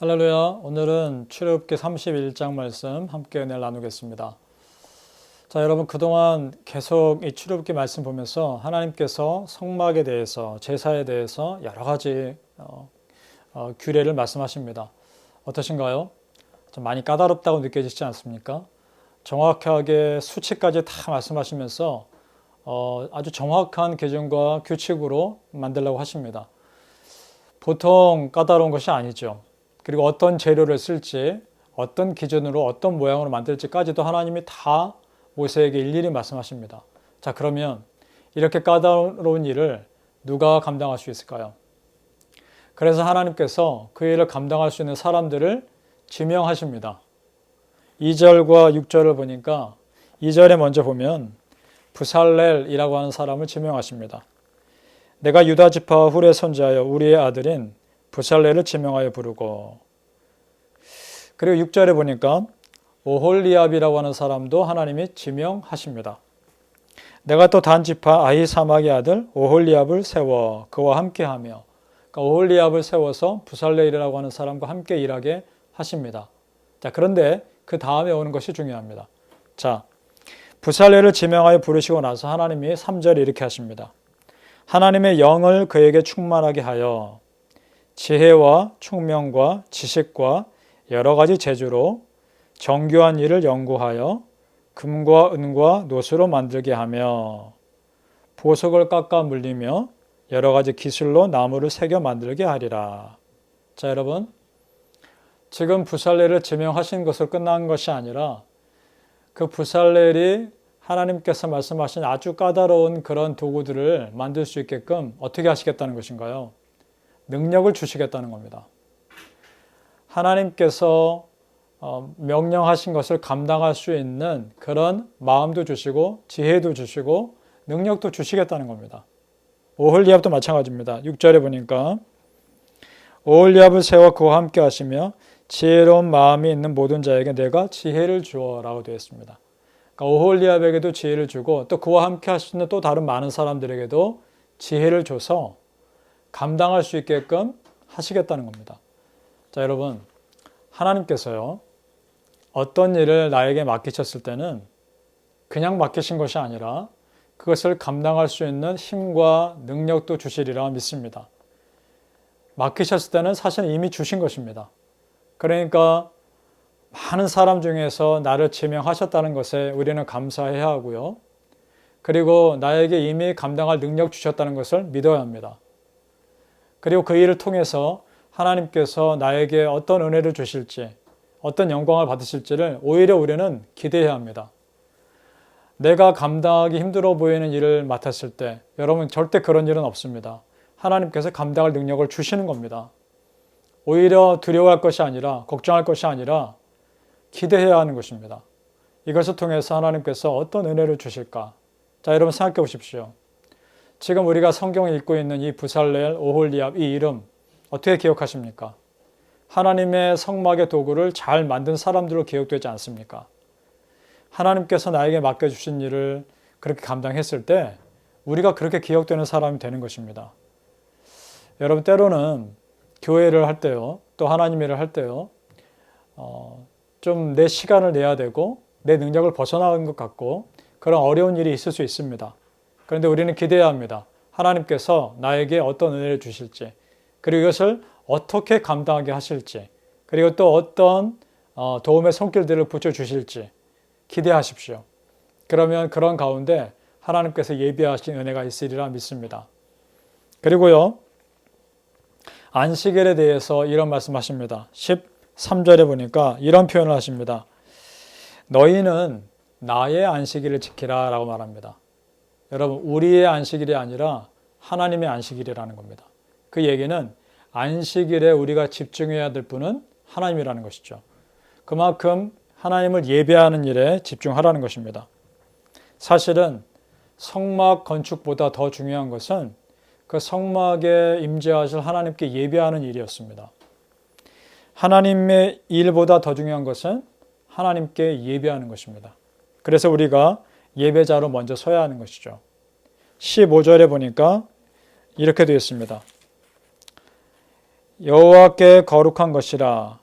할렐루야. 오늘은 출애굽기 31장 말씀 함께 은혜를 나누겠습니다. 자, 여러분 그동안 계속 이 출애굽기 말씀 보면서 하나님께서 성막에 대해서, 제사에 대해서 여러 가지 규례를 말씀하십니다. 어떠신가요? 좀 많이 까다롭다고 느껴지지 않습니까? 정확하게 수치까지 다 말씀하시면서 아주 정확한 기준과 규칙으로 만들려고 하십니다. 보통 까다로운 것이 아니죠. 그리고 어떤 재료를 쓸지, 어떤 기준으로 어떤 모양으로 만들지까지도 하나님이 다 모세에게 일일이 말씀하십니다. 자, 그러면 이렇게 까다로운 일을 누가 감당할 수 있을까요? 그래서 하나님께서 그 일을 감당할 수 있는 사람들을 지명하십니다. 2절과 6절을 보니까 2절에 먼저 보면 부살렐이라고 하는 사람을 지명하십니다. 내가 유다 지파 훌의 손자여 우리의 아들인 부살렐을 지명하여 부르고, 그리고 6절에 보니까 오홀리압이라고 하는 사람도 하나님이 지명하십니다. 내가 또 단 지파 아히사막의 아들 오홀리압을 세워 그와 함께하며, 그러니까 오홀리압을 세워서 부살렐이라고 하는 사람과 함께 일하게 하십니다. 자, 그런데 그 다음에 오는 것이 중요합니다. 자, 부살렐을 지명하여 부르시고 나서 하나님이 3절에 이렇게 하십니다. 하나님의 영을 그에게 충만하게 하여 지혜와 총명과 지식과 여러 가지 재주로 정교한 일을 연구하여 금과 은과 노수로 만들게 하며 보석을 깎아 물리며 여러 가지 기술로 나무를 새겨 만들게 하리라. 자, 여러분, 지금 부살렐을 지명하신 것으로 끝난 것이 아니라 그 부살렐이 하나님께서 말씀하신 아주 까다로운 그런 도구들을 만들 수 있게끔 어떻게 하시겠다는 것인가요? 능력을 주시겠다는 겁니다. 하나님께서 명령하신 것을 감당할 수 있는 그런 마음도 주시고 지혜도 주시고 능력도 주시겠다는 겁니다. 오홀리압도 마찬가지입니다. 6절에 보니까 오홀리압을 세워 그와 함께 하시며 지혜로운 마음이 있는 모든 자에게 내가 지혜를 주어라고 되어 있습니다. 그러니까 오홀리압에게도 지혜를 주고 또 그와 함께 하시는 또 다른 많은 사람들에게도 지혜를 줘서 감당할 수 있게끔 하시겠다는 겁니다. 자, 여러분, 하나님께서요, 어떤 일을 나에게 맡기셨을 때는 그냥 맡기신 것이 아니라 그것을 감당할 수 있는 힘과 능력도 주시리라 믿습니다. 맡기셨을 때는 사실 이미 주신 것입니다. 그러니까 많은 사람 중에서 나를 지명하셨다는 것에 우리는 감사해야 하고요. 그리고 나에게 이미 감당할 능력 주셨다는 것을 믿어야 합니다. 그리고 그 일을 통해서 하나님께서 나에게 어떤 은혜를 주실지, 어떤 영광을 받으실지를 오히려 우리는 기대해야 합니다. 내가 감당하기 힘들어 보이는 일을 맡았을 때 여러분 절대 그런 일은 없습니다. 하나님께서 감당할 능력을 주시는 겁니다. 오히려 두려워할 것이 아니라 걱정할 것이 아니라 기대해야 하는 것입니다. 이것을 통해서 하나님께서 어떤 은혜를 주실까? 자, 여러분 생각해 보십시오. 지금 우리가 성경을 읽고 있는 이 부살렐, 오홀리압 이 이름 어떻게 기억하십니까? 하나님의 성막의 도구를 잘 만든 사람들로 기억되지 않습니까? 하나님께서 나에게 맡겨주신 일을 그렇게 감당했을 때 우리가 그렇게 기억되는 사람이 되는 것입니다. 여러분 때로는 교회를 할 때요, 또 하나님 일을 할 때요, 좀 내 시간을 내야 되고 내 능력을 벗어나는 것 같고 그런 어려운 일이 있을 수 있습니다. 그런데 우리는 기대해야 합니다. 하나님께서 나에게 어떤 은혜를 주실지, 그리고 이것을 어떻게 감당하게 하실지, 그리고 또 어떤 도움의 손길들을 붙여주실지 기대하십시오. 그러면 그런 가운데 하나님께서 예비하신 은혜가 있으리라 믿습니다. 그리고요, 안식일에 대해서 이런 말씀하십니다. 13절에 보니까 이런 표현을 하십니다. 너희는 나의 안식일을 지키라 라고 말합니다. 여러분, 우리의 안식일이 아니라 하나님의 안식일이라는 겁니다. 그 얘기는 안식일에 우리가 집중해야 될 분은 하나님이라는 것이죠. 그만큼 하나님을 예배하는 일에 집중하라는 것입니다. 사실은 성막 건축보다 더 중요한 것은 그 성막에 임재하실 하나님께 예배하는 일이었습니다. 하나님의 일보다 더 중요한 것은 하나님께 예배하는 것입니다. 그래서 우리가 예배자로 먼저 서야 하는 것이죠. 15절에 보니까 이렇게 되어 있습니다. 여호와께 거룩한 것이라.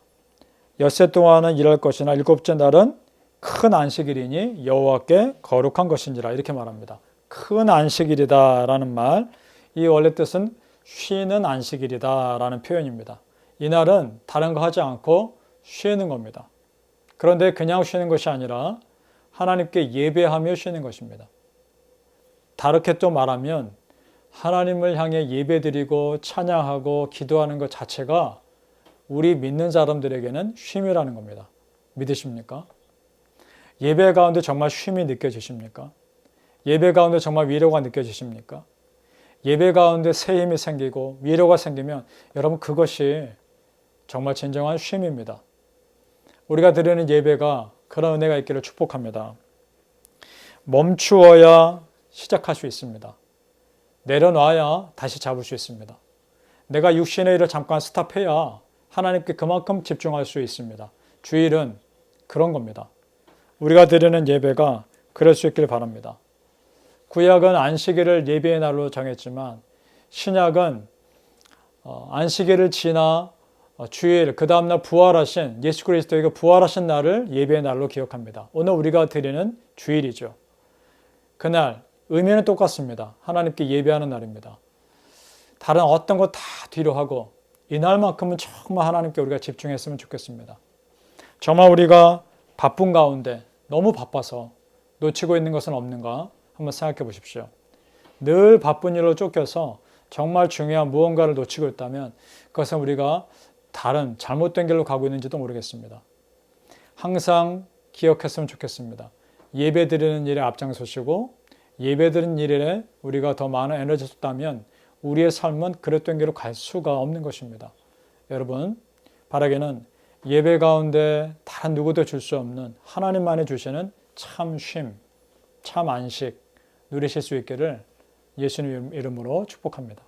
엿새 동안은 일할 것이나 일곱째 날은 큰 안식일이니 여호와께 거룩한 것인지라. 이렇게 말합니다. 큰 안식일이다라는 말, 이 원래 뜻은 쉬는 안식일이다라는 표현입니다. 이날은 다른 거 하지 않고 쉬는 겁니다. 그런데 그냥 쉬는 것이 아니라 하나님께 예배하며 쉬는 것입니다. 다르게 또 말하면 하나님을 향해 예배드리고 찬양하고 기도하는 것 자체가 우리 믿는 사람들에게는 쉼이라는 겁니다. 믿으십니까? 예배 가운데 정말 쉼이 느껴지십니까? 예배 가운데 정말 위로가 느껴지십니까? 예배 가운데 새 힘이 생기고 위로가 생기면 여러분 그것이 정말 진정한 쉼입니다. 우리가 드리는 예배가 그런 은혜가 있기를 축복합니다. 멈추어야 시작할 수 있습니다. 내려놔야 다시 잡을 수 있습니다. 내가 육신의 일을 잠깐 스탑해야 하나님께 그만큼 집중할 수 있습니다. 주일은 그런 겁니다. 우리가 드리는 예배가 그럴 수 있길 바랍니다. 구약은 안식일을 예배의 날로 정했지만 신약은 안식일을 지나 주일, 그 다음날 부활하신 예수 그리스도가 부활하신 날을 예배의 날로 기억합니다. 오늘 우리가 드리는 주일이죠. 그날 의미는 똑같습니다. 하나님께 예배하는 날입니다. 다른 어떤 거 다 뒤로 하고 이날만큼은 정말 하나님께 우리가 집중했으면 좋겠습니다. 정말 우리가 바쁜 가운데 너무 바빠서 놓치고 있는 것은 없는가 한번 생각해 보십시오. 늘 바쁜 일로 쫓겨서 정말 중요한 무언가를 놓치고 있다면 그것은 우리가 다른 잘못된 길로 가고 있는지도 모르겠습니다. 항상 기억했으면 좋겠습니다. 예배 드리는 일에 앞장서시고 예배 드리는 일에 우리가 더 많은 에너지를 쏟다면 우리의 삶은 그릇된 길로 갈 수가 없는 것입니다. 여러분, 바라기는 예배 가운데 다른 누구도 줄 수 없는 하나님만이 주시는 참 쉼, 참 안식 누리실 수 있기를 예수님 이름으로 축복합니다.